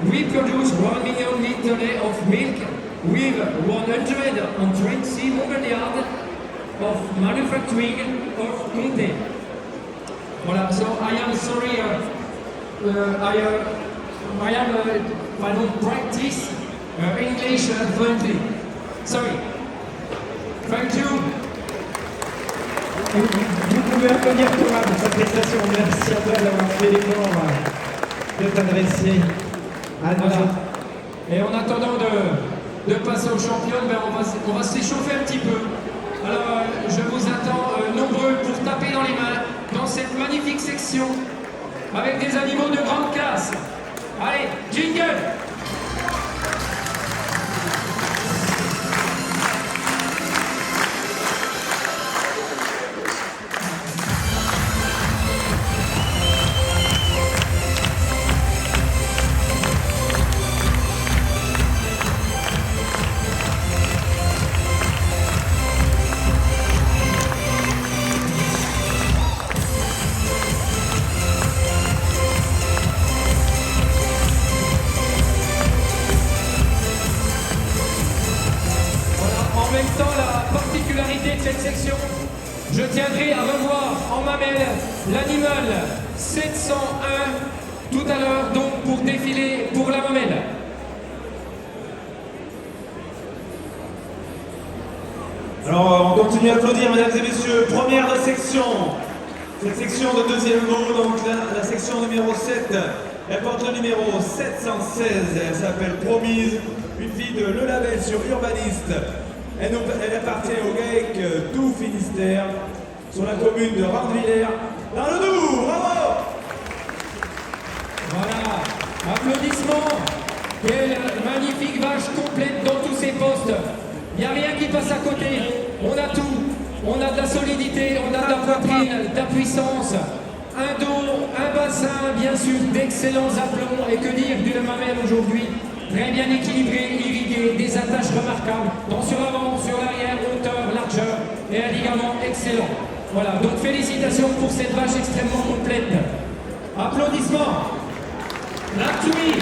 We produce 1 million liters of milk with 120 million of manufacturing of Comté. Voilà, so I am sorry, I don't practice English fluently. Sorry. Thank you. Vous pouvez applaudir Thomas pour sa prestation. Merci à toi d'avoir fait l'effort de t'adresser à nous. Voilà. Et en attendant de passer aux championnes, ben on va s'échauffer un petit peu. Alors, je vous attends nombreux pour taper dans les mains dans cette magnifique section avec des animaux de grande classe. Allez, jingle! En même temps, la particularité de cette section, je tiendrai à revoir en mamelle l'animal 701 tout à l'heure, donc pour défiler pour la mamelle. Alors, on continue à applaudir, mesdames et messieurs. Première section. Cette section de deuxième mot, donc la section numéro 7, elle porte le numéro 716. Elle s'appelle Promise, une fille de Le Label sur Urbaniste. Elle appartient au GAEC Doubs Finistère, sur la commune de Randevillers, dans le Doubs. Bravo! Voilà, applaudissements. Quelle magnifique vache complète dans tous ses postes. Il n'y a rien qui passe à côté. On a tout. On a de la solidité, on a de la poitrine, de la puissance, un dos, un bassin, bien sûr, d'excellents aplombs. Et que dire d'une mamelle aujourd'hui? Très bien équilibrée, irriguée, des attaches remarquables, tant sur l'avant, sur l'arrière, hauteur, largeur, et un ligament excellent. Voilà, donc félicitations pour cette vache extrêmement complète. Applaudissements. La Tui.